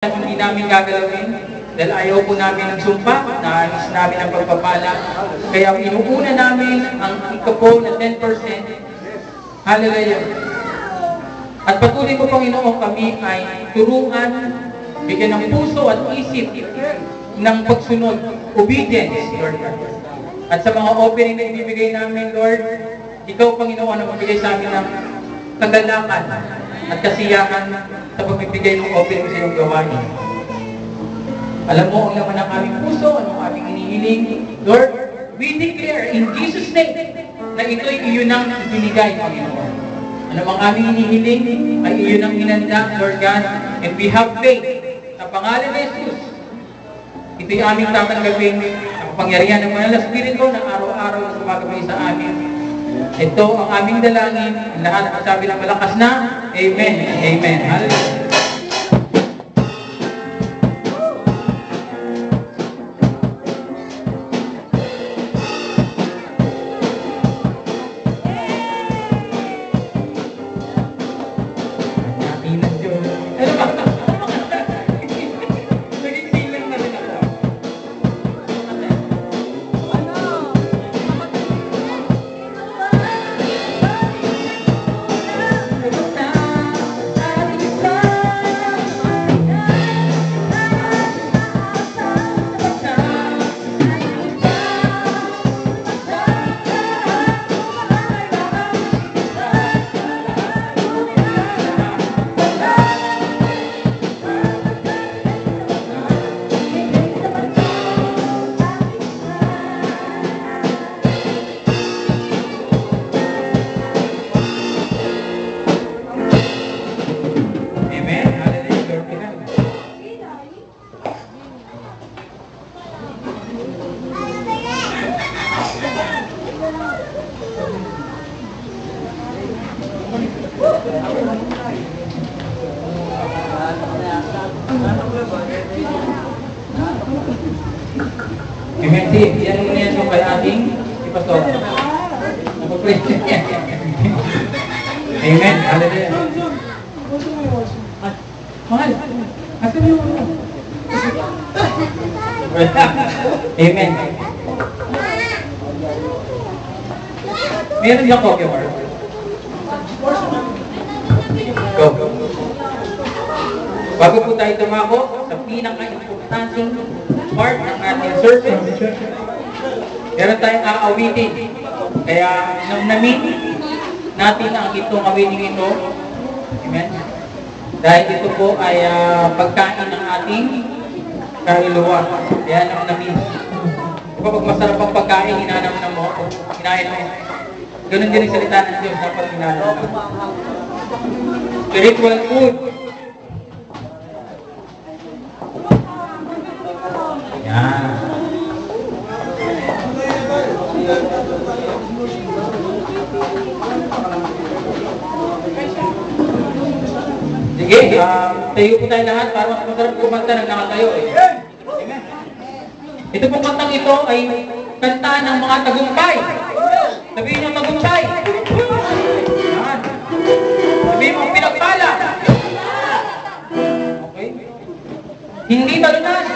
Hindi namin gagalawin dahil ayaw po namin ng sumpa, naalis namin ang pagpapala. Kaya inuuna namin ang ikapo na 10%. Hallelujah. At patuloy ko, Panginoon, kami ay turuan, bigyan ng puso at isip ng pagsunod, obedience, Lord. At sa mga offering na ibibigay namin, Lord, Ikaw, Panginoon, ang magbigay sa amin ng kagalakan at kasiyahan sa pagbibigay ng offering sa iyong gawain. Alam mo ang laman ng aming puso, anong aming hinihiling. Lord, we declare in Jesus' name na ito'y iyon ang binigay, Panginoon. Ano ang aming hinihiling ay iyon ang hinanda, Lord God, and we have faith sa pangalan ni Jesus. Ito'y aming tatanggapin ang kapangyarihan ng Banal na Espiritu na araw-araw na sumagabay sa amin. Ito ang aming dalangin, ang lahat ang sabi ng malakas na, Amen. Amen. Hallelujah. Amen. Yan mo yan yung kay ating ipasok. Amen. Hallelujah. Mahal. Asan yung Amen. Meron yung coffee or? Go. Bago po tayo tumako sa pinaka-importanting part ng ating service, meron tayong aawitin. Kaya namin natin ang itong awiting ito. Amen. Dahil ito po ay pagkain ng ating kaluluwa. Kaya namin. Diba pag masarap ang pagkain, hinanam mo, hinahin mo. Ganun din ang salita ng Diyos dapat hinanam mo. Spiritual food. Yan. Sige, tayo po tayo lahat para mas masarap kumanta ng nakatayo eh. Amen. Ito pong kantang ito ay kanta ng mga tagumpay. Sabihin niyo tagumpay. Yan. Sabihin mo pinagpala. Okay? Hindi talunan.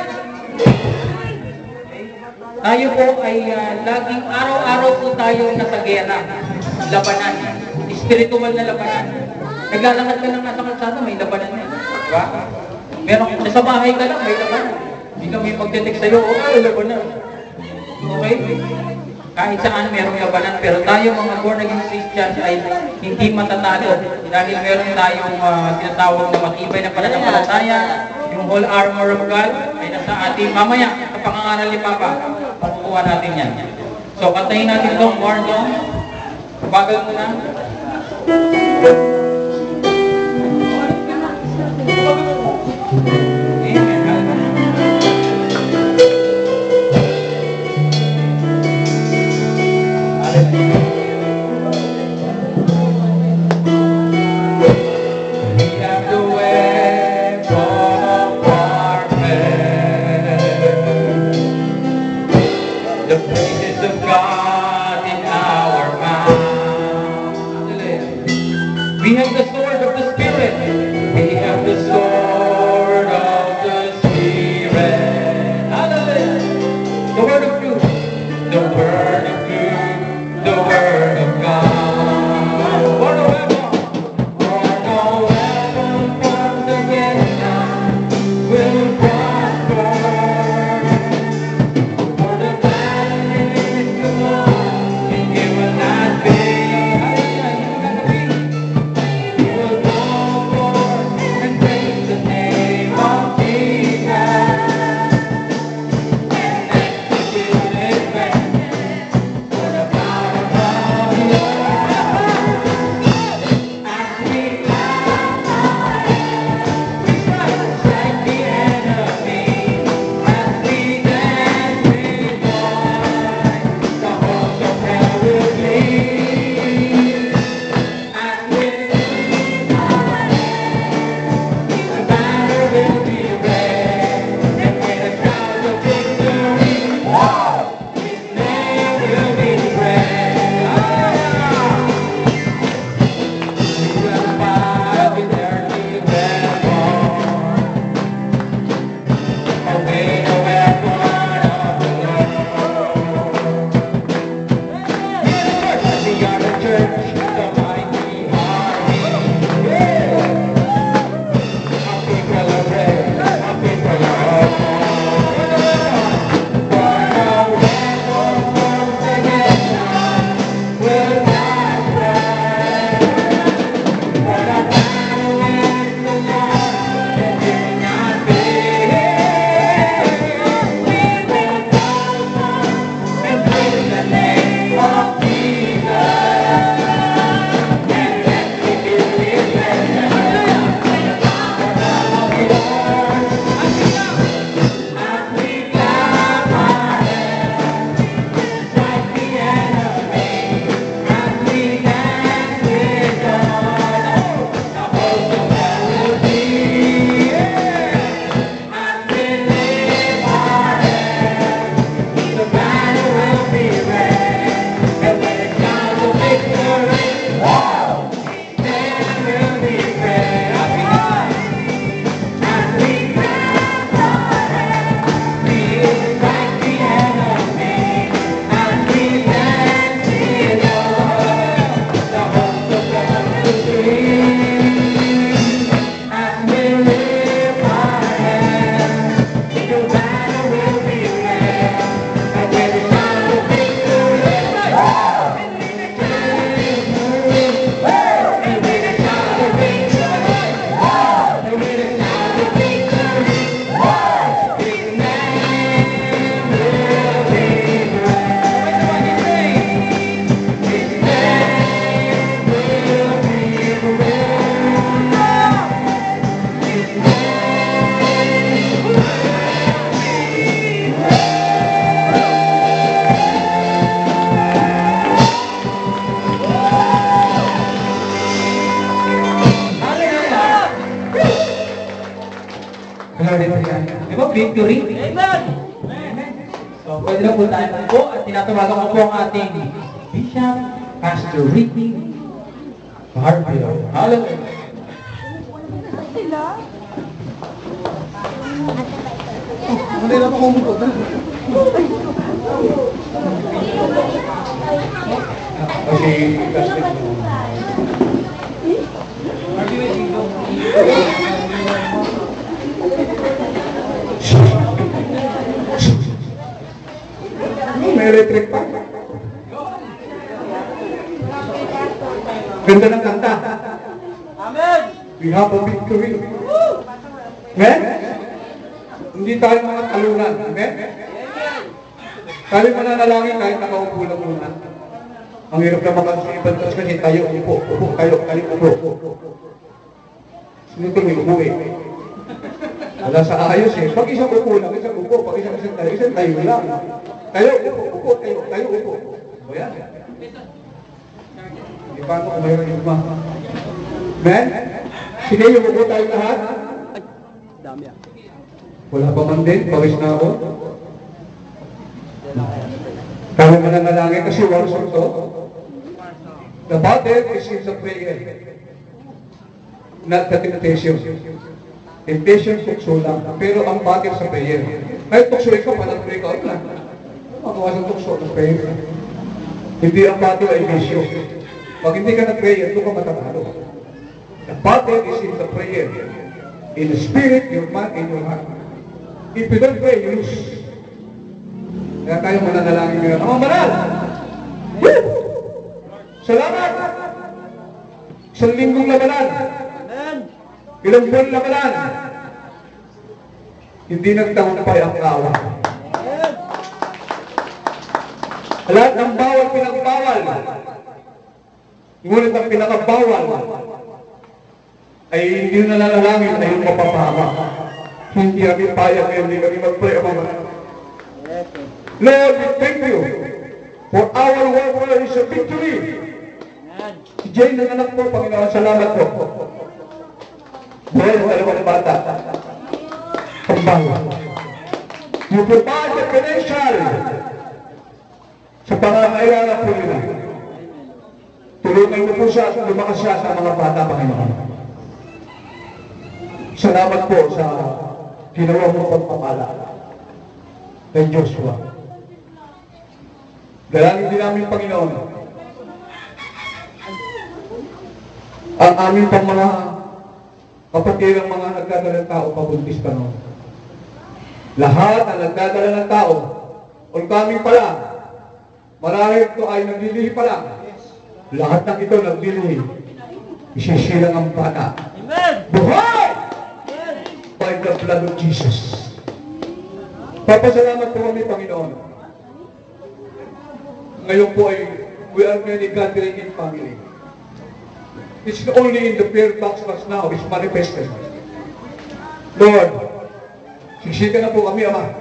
Tayo po ay laging araw-araw po tayo nasa gera, labanan, spiritual na labanan. Naglalakad ka lang nasa kalsada, may labanan na. Diba? Meron, sa bahay ka lang, may labanan. Hindi ka may magdetek sa'yo, labanan. Okay? Kahit saan merong labanan, pero tayo mga born-again Christians ay hindi matatalo. Dahil meron tayong tinatawag na matibay na pananampalataya, yung whole armor of God ay nasa ating mamaya, sa pangangaral ni Papa. Pakukuha natin yan. So, kantahin natin itong war song. Bagal mo na. The praises of God in our mouth. We have the sword of the Spirit. We have the sword of Glory to God. Di ba, victory? Amen! So, pwede na po tayo po at tinatawagan ko po ang ating Bishop, Pastor Ricky Barbio. Hallelujah! Hindi na pa kumukot. Kasi, May electric pa. Ganda ng kanta. Amen! We have a victory. Amen? Hindi tayo mga talunan. Amen? Tayo mananalangin kahit nakaupo lang muna. Ang hirap na makasipan kasi tayo upo, tayo upo. Sino ito may upo eh? Wala sa ayos eh. Pag isang upo lang, isang upo. Pag isang tayo lang. Tayo upo, tayo upo. O yan. Di ba ako kung mayroon yung mga? Men? Sige, yung upo tayo lahat. Dami ah. Wala pa man din, pawis na ako. Kami mananalangin kasi warsong to. The battle is in the prayer. Not the temptation. Temptation, tukso lang. Pero ang battle sa prayer. Kahit tukso ikaw, panag-pray ka, ayun lang. Magawa sa tukso ng prayer. Hindi ang battle ay bisyo. Pag hindi ka nag-prayer, doon ka matatalo. The battle is in the prayer. In the spirit, your mind, and your heart. If you don't pray, you lose. Kaya tayo mananalangin ngayon. Ang banal! Woo! Salamat! Isang linggong labanan. Ilang buwan labanan. Hindi nagtagumpay ang kawa. Lahat ng bawal, pinagbawal. Ngunit ang pinakabawal ay hindi na nalalangin ay yung mapapahama. Hindi kami payag ngayon, hindi kami mag-pray ang mga. Lord, we thank you for our warfare is a victory. Si Jane, ang anak po, Panginoon, salamat po. Dahil ang dalawang bata, pambawal. You provide the financial sa pangangailangan po nila. Tulungan mo po siya at lumakas siya sa mga bata, Panginoon. Salamat po sa ginawa mo pagpapala kay Joshua. Dalangin din namin, Panginoon, ang aming pang mga kapatirang mga nagdadala ng tao pabuntis pa noon. Lahat ang nagdadala ng tao, o kami pala, marahil ito ay naglilihi pa lang. Lahat ng ito naglilihi. Isisilang ang bata. Buhay! By the blood of Jesus. Papasalamat po kami, Panginoon. Ngayon po ay we are many gathering in family. It's only in the prayer box mas now is manifested. Lord, siksika na po kami, Ama.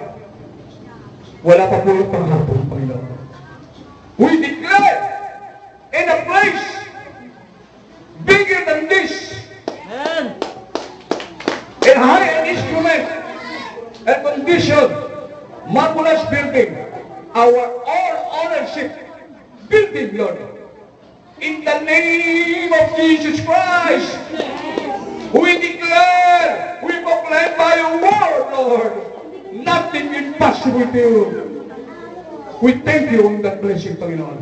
Wala pa po yung panghapon, Panginoon. We declare in a place bigger than this, and high an instrument and condition, marvelous building, our all ownership building, Lord. In the name of Jesus Christ, we declare, we proclaim by your word, Lord, nothing impossible to you. We thank you on that blessing, Panginoon.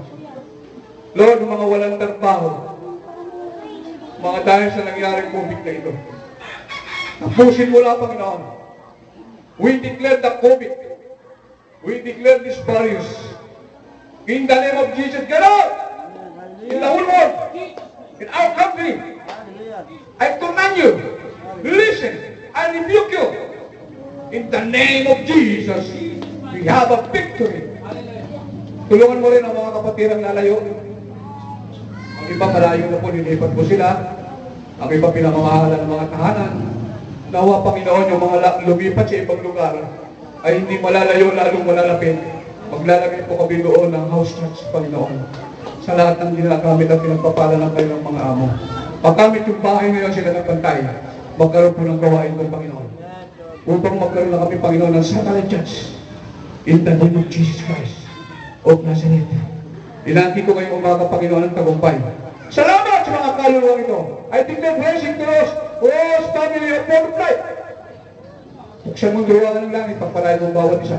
Lord, mga walang trabaho, mga dahil sa nangyaring COVID na ito, tapusin mo lang, Panginoon. We declare the COVID. We declare this virus. In the name of Jesus, get out! In the whole world, in our country, I command you, listen, I rebuke you. In the name of Jesus, we have a victory. Tulungan mo rin ang mga kapatirang lalayo. Ang iba malayo na po, nilipat po sila. Ang iba pinamamahalan ng mga tahanan. Nawa, Panginoon, yung mga lumipat sa ibang lugar ay hindi malalayo, lalong malalapit. Maglalagay po kami doon ng house church, Panginoon. Sa lahat ng ginagamit at pinagpapala ng kanilang mga amo. Pagkamit yung bahay ngayon sila ng pantay, magkaroon po ng gawain ng Panginoon. upang magkaroon na kami, Panginoon, ng satellite church in the name of Jesus Christ of Nazareth. Inanti ko ngayong umaga, Panginoon, ng tagumpay. Salamat sa mga kaluluwang ito. I think the blessing to us, family of multiply. Buksan mong gawa ng langit, pagpalain mong bawat isa.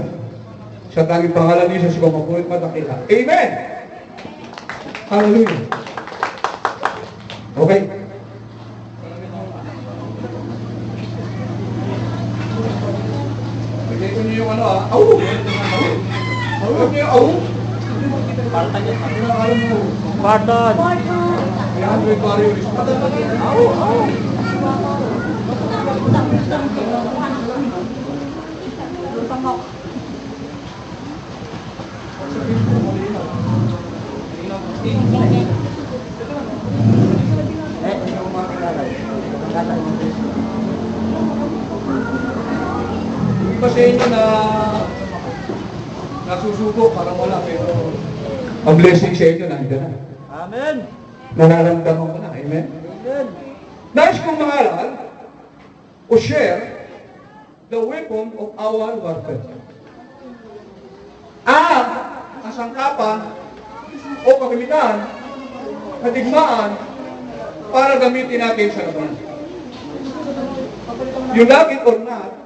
Sa tanging pangalan ni Jesus, ikaw mapulit matakila. Amen! Hallelujah! Okay. Bigay ko niyo yung ano aw! Aw niyo, aw! Partan yan. Alam mo, Partan. yan, may pari yung ispada. Aw! Iba sa inyo na nasusuko, parang wala, pero ang blessing sa inyo nandiyan na. Amen. Nararamdaman ko na, amen? Amen. Nais kong mangaral o share the weapon of our warfare. Ang kasangkapan o kagamitan na digmaan para gamitin natin sa labanan. You like it or not,